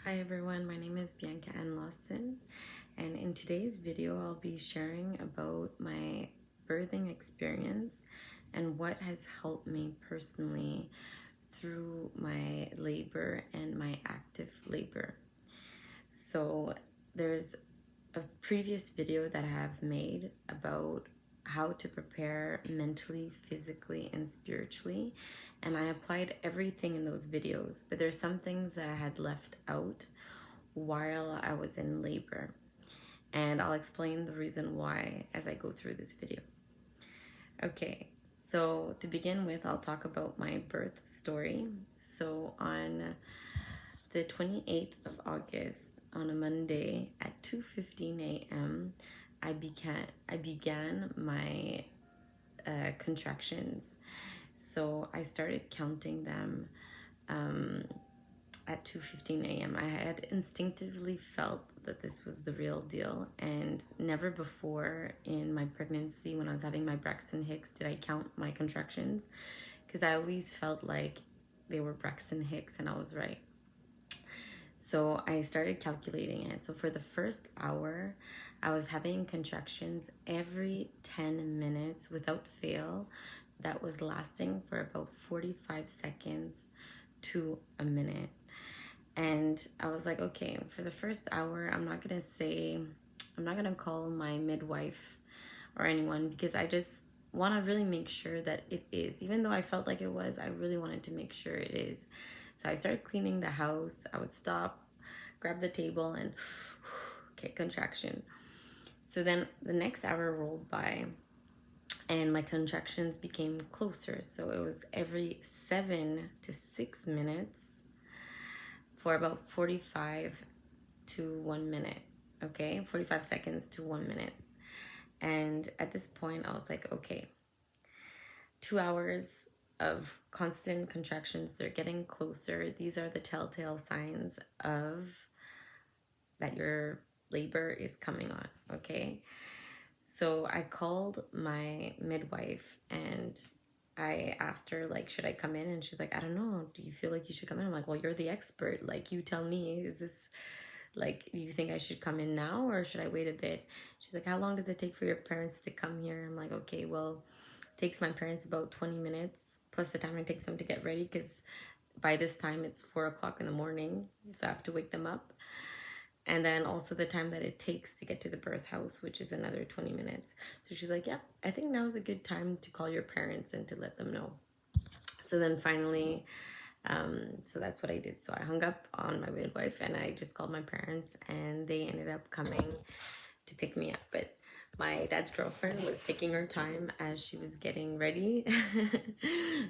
Hi everyone, my name is Bianca Anne Lawson, and in today's video I'll be sharing about my birthing experience and what has helped me personally through my labor and my active labor. So there's a previous video that I have made about how to prepare mentally, physically, and spiritually, and I applied everything in those videos, but there's some things that I had left out while I was in labor, and I'll explain the reason why as I go through this video. Okay, so to begin with, I'll talk about my birth story. So on the 28th of August, on a Monday at 2:15 a.m., I began my contractions. So I started counting them at 2:15 a.m. I had instinctively felt that this was the real deal, and never before in my pregnancy, when I was having my Braxton Hicks, did I count my contractions, because I always felt like they were Braxton Hicks and I was right. So I started calculating it. So for the first hour, I was having contractions every 10 minutes without fail. That was lasting for about 45 seconds to a minute. And I was like, okay, for the first hour, I'm not gonna call my midwife or anyone, because I just want to really make sure that it is. Even though I felt like it was, I really wanted to make sure it is. So I started cleaning the house. I would stop, grab the table, and okay, contraction. So then the next hour rolled by and my contractions became closer. So it was every 7 to 6 minutes for about 45 to 1 minute. Okay, 45 seconds to 1 minute. And at this point, I was like, okay, 2 hours of constant contractions, they're getting closer. These are the telltale signs of that your labor is coming on, okay? So I called my midwife and I asked her, like, should I come in? And she's like, I don't know. Do you feel like you should come in? I'm like, well, you're the expert. Like, you tell me, is this, like, do you think I should come in now or should I wait a bit? She's like, how long does it take for your parents to come here? I'm like, okay, well, it takes my parents about 20 minutes plus the time it takes them to get ready, because by this time it's 4 o'clock in the morning. So I have to wake them up. And then also the time that it takes to get to the birth house, which is another 20 minutes. So she's like, yeah, I think now is a good time to call your parents and to let them know. So then finally, so that's what I did. So I hung up on my midwife and I just called my parents, and they ended up coming to pick me up. But my dad's girlfriend was taking her time as she was getting ready.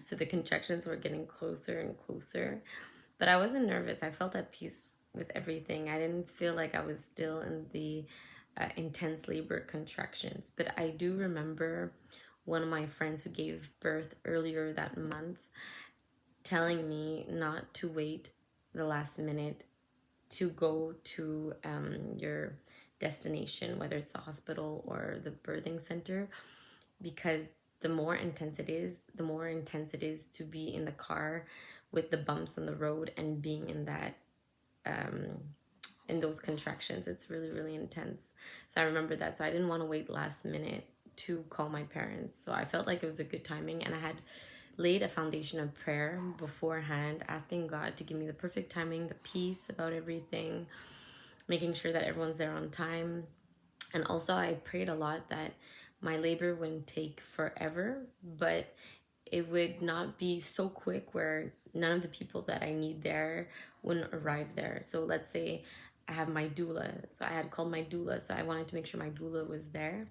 So the contractions were getting closer and closer. But I wasn't nervous. I felt at peace with everything. I didn't feel like I was still in the intense labor contractions. But I do remember one of my friends who gave birth earlier that month telling me not to wait the last minute to go to your destination, whether it's the hospital or the birthing center, because the more intense it is, the more intense it is to be in the car with the bumps on the road and being in that in those contractions. It's really, really intense. So I remember that. So I didn't want to wait last minute to call my parents. So I felt like it was a good timing, and I had laid a foundation of prayer beforehand, asking God to give me the perfect timing, the peace about everything, making sure that everyone's there on time. And also I prayed a lot that my labor wouldn't take forever, but it would not be so quick where none of the people that I need there wouldn't arrive there. So let's say I have my doula. So I had called my doula. So I wanted to make sure my doula was there.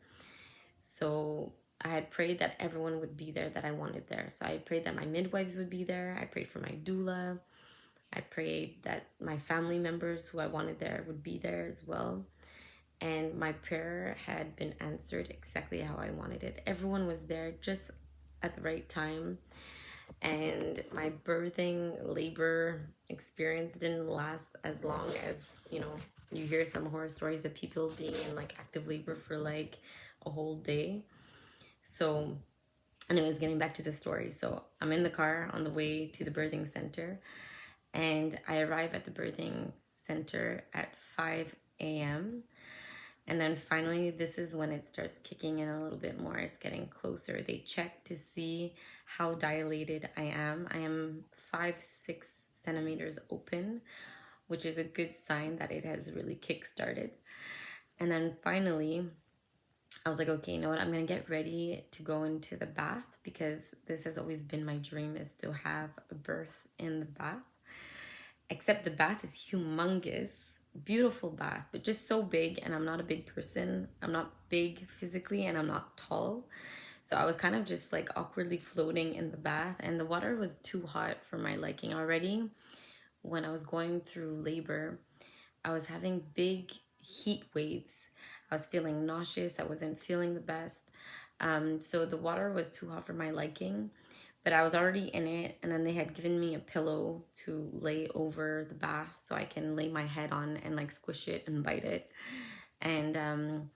So I had prayed that everyone would be there that I wanted there. So I prayed that my midwives would be there. I prayed for my doula. I prayed that my family members who I wanted there would be there as well. And my prayer had been answered exactly how I wanted it. Everyone was there just at the right time. And my birthing labor experience didn't last as long as, you hear some horror stories of people being in like active labor for like a whole day. So anyways, getting back to the story. So I'm in the car on the way to the birthing center, And I arrive at the birthing center at 5 a.m. And then finally, this is when it starts kicking in a little bit more. It's getting closer. They check to see how dilated I am. I am 5-6 centimeters open, which is a good sign that it has really kick-started. And then finally, I was like, okay, you know what? I'm going to get ready to go into the bath, because this has always been my dream, is to have a birth in the bath. Except the bath is humongous, beautiful bath, but just so big, and I'm not a big person. I'm not big physically, and I'm not tall. So I was kind of just like awkwardly floating in the bath, and the water was too hot for my liking already. When I was going through labor, I was having big heat waves. I was feeling nauseous. I wasn't feeling the best. So the water was too hot for my liking, but I was already in it. And then they had given me a pillow to lay over the bath so I can lay my head on and like squish it and bite it. And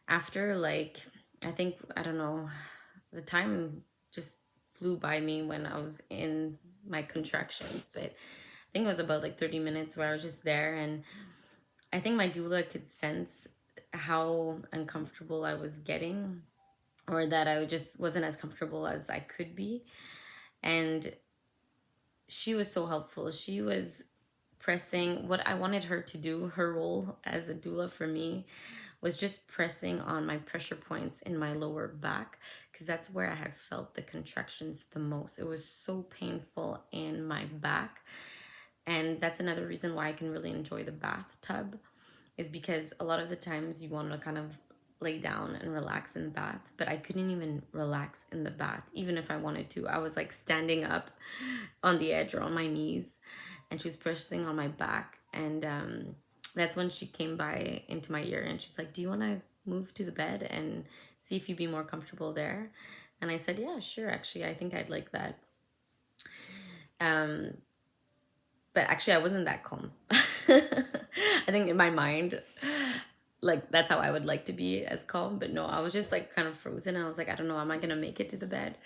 after like, I don't know, the time just flew by me when I was in my contractions, but I think it was about like 30 minutes where I was just there. And I think my doula could sense how uncomfortable I was getting, or that I just wasn't as comfortable as I could be. And she was so helpful. She was pressing what I wanted her to do. Her role as a doula for me was just pressing on my pressure points in my lower back, because that's where I had felt the contractions the most. It was so painful in my back. And that's another reason why I can really enjoy the bathtub, is because a lot of the times you want to kind of lay down and relax in the bath, but I couldn't even relax in the bath, even if I wanted to. I was like standing up on the edge or on my knees, and she was pressing on my back. And that's when she came by into my ear, and she's like, do you want to move to the bed and see if you'd be more comfortable there? And I said, yeah, sure, actually, I think I'd like that. But actually, I wasn't that calm. I think in my mind, like that's how I would like to be, as calm. But no, I was just like kind of frozen. And I was like, I don't know, am I gonna make it to the bed?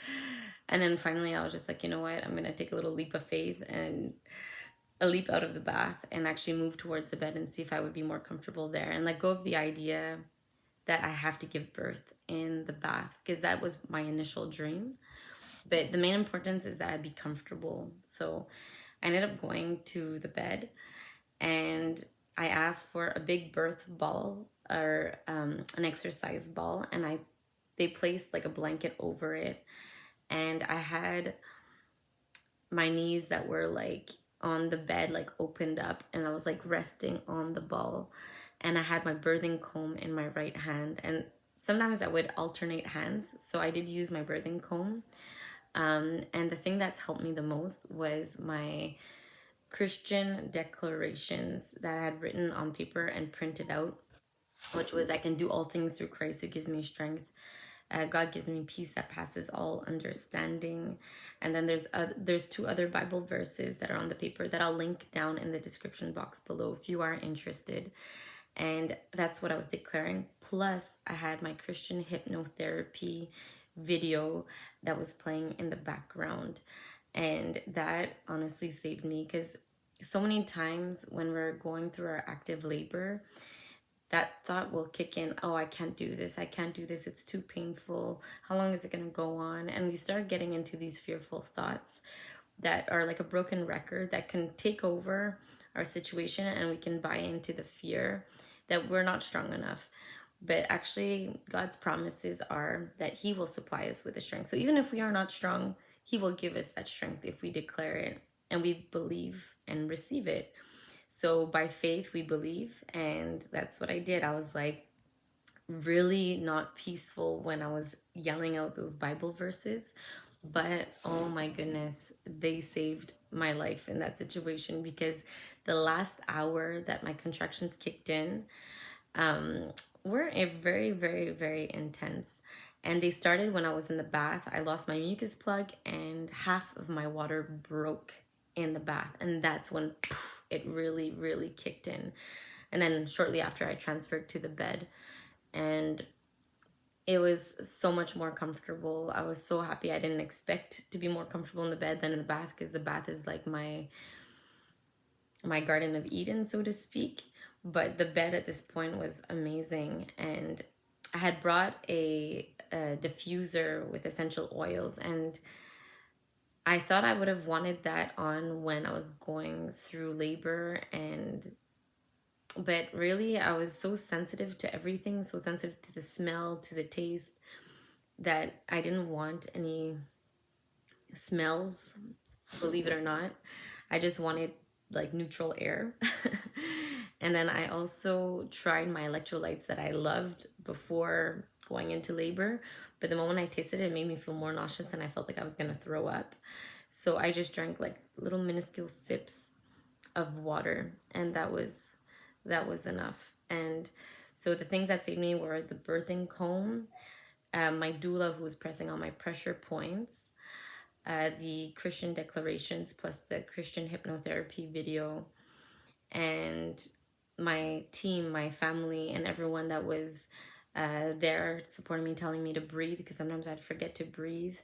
And then finally I was just like, you know what, I'm gonna take a little leap of faith and a leap out of the bath and actually move towards the bed and see if I would be more comfortable there, and let go of the idea that I have to give birth in the bath, because that was my initial dream. But the main importance is that I be comfortable. So I ended up going to the bed, and I asked for a big birth ball, or an exercise ball, and they placed like a blanket over it, and I had my knees that were like on the bed like opened up, and I was like resting on the ball, and I had my birthing comb in my right hand, and sometimes I would alternate hands, so I did use my birthing comb. And the thing that's helped me the most was my Christian declarations that I had written on paper and printed out, which was, I can do all things through Christ who gives me strength. God gives me peace that passes all understanding. And then there's two other Bible verses that are on the paper that I'll link down in the description box below if you are interested. And that's what I was declaring. Plus, I had my Christian hypnotherapy video that was playing in the background. And that honestly saved me, because so many times when we're going through our active labor, that thought will kick in. Oh, I can't do this. I can't do this. It's too painful. How long is it going to go on? And we start getting into these fearful thoughts that are like a broken record that can take over our situation, and we can buy into the fear that we're not strong enough. But actually, God's promises are that He will supply us with the strength. So even if we are not strong, He will give us that strength if we declare it and we believe and receive it. So by faith, we believe. And that's what I did. I was like really not peaceful when I was yelling out those Bible verses. But oh my goodness, they saved my life in that situation, because the last hour that my contractions kicked in were a very, very, very intense. And they started when I was in the bath. I lost my mucus plug, and half of my water broke in the bath. And that's when poof, it really, really kicked in. And then shortly after, I transferred to the bed. And it was so much more comfortable. I was so happy. I didn't expect to be more comfortable in the bed than in the bath, because the bath is like my my Garden of Eden, so to speak. But the bed at this point was amazing. And I had brought a diffuser with essential oils, and I thought I would have wanted that on when I was going through labor. And but really I was so sensitive to everything, so sensitive to the smell, to the taste, that I didn't want any smells, believe it or not. I just wanted like neutral air. And then I also tried my electrolytes that I loved before going into labor, but the moment I tasted it, it made me feel more nauseous and I felt like I was gonna throw up. So I just drank like little minuscule sips of water, and that was enough. And so the things that saved me were the birthing comb, my doula who was pressing on my pressure points, the Christian declarations plus the Christian hypnotherapy video, and my team, my family, and everyone that was there supporting me, telling me to breathe, because sometimes I'd forget to breathe,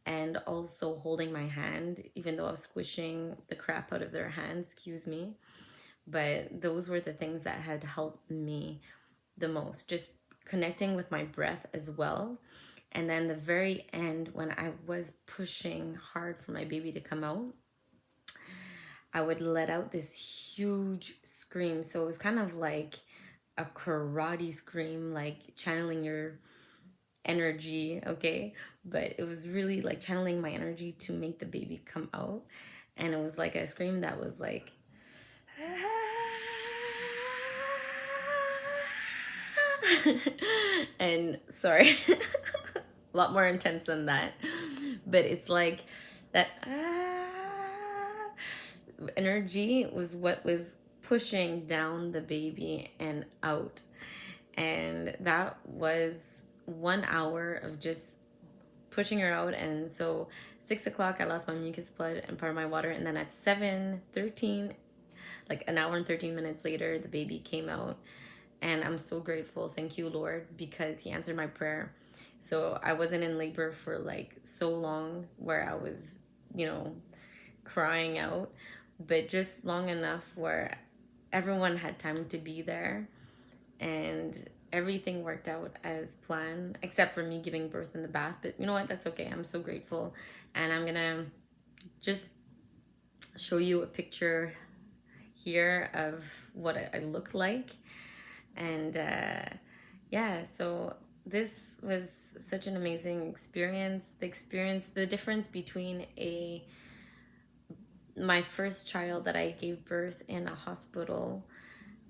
and also holding my hand, even though I was squishing the crap out of their hands, excuse me. But those were the things that had helped me the most, just connecting with my breath as well. And then the very end, when I was pushing hard for my baby to come out, I would let out this huge scream. So it was kind of like a karate scream, like channeling your energy, okay? But it was really like channeling my energy to make the baby come out. And it was like a scream that was like, and sorry, a lot more intense than that. But it's like that energy was what was pushing down the baby and out. And that was 1 hour of just pushing her out. And so 6 o'clock I lost my mucus blood and part of my water, and then at 7:13, like an hour and 13 minutes later, the baby came out. And I'm so grateful. Thank you, Lord, because he answered my prayer. So I wasn't in labor for like so long where I was, crying out, but just long enough where everyone had time to be there, and everything worked out as planned, except for me giving birth in the bath. But you know what? That's okay. I'm so grateful. And I'm gonna just show you a picture here of what I look like. And yeah, so this was such an amazing experience. The difference between my first child that I gave birth in a hospital,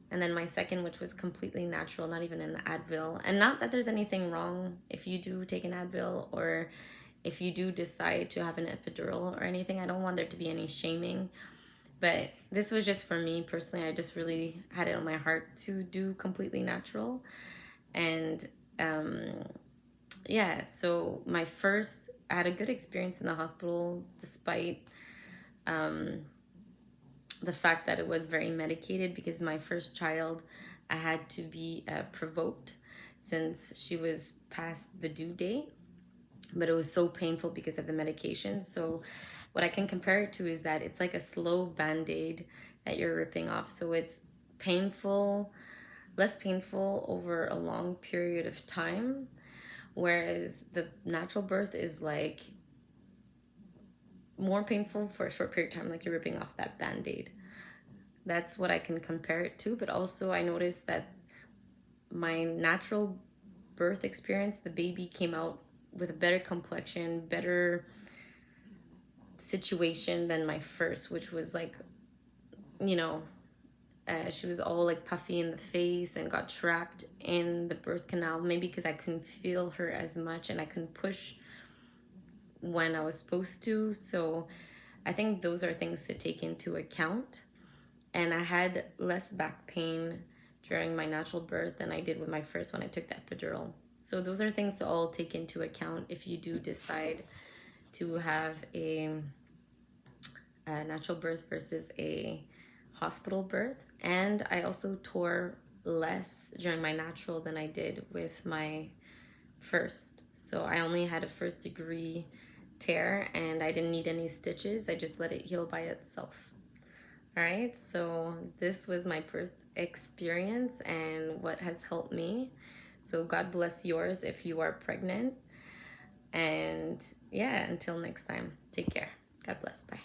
and then my second, which was completely natural, not even an Advil. And not that there's anything wrong if you do take an Advil or if you do decide to have an epidural or anything. I don't want there to be any shaming. But this was just for me personally. I just really had it on my heart to do completely natural. And yeah, so I had a good experience in the hospital despite the fact that it was very medicated, because my first child, I had to be provoked since she was past the due date. But it was so painful because of the medication. So what I can compare it to is that it's like a slow band-aid that you're ripping off. So it's painful, less painful over a long period of time, whereas the natural birth is like more painful for a short period of time, like you're ripping off that band-aid. That's what I can compare it to. But also I noticed that my natural birth experience, the baby came out with a better complexion, better situation than my first, which was like, she was all like puffy in the face and got trapped in the birth canal, maybe because I couldn't feel her as much and I couldn't push when I was supposed to. So I think those are things to take into account. And I had less back pain during my natural birth than I did with my first when I took the epidural. So those are things to all take into account if you do decide to have a natural birth versus a hospital birth. And I also tore less during my natural than I did with my first. So I only had a first degree tear and I didn't need any stitches. I just let it heal by itself. All right, so this was my birth experience and what has helped me. So God bless yours if you are pregnant. And yeah, until next time, take care. God bless. Bye.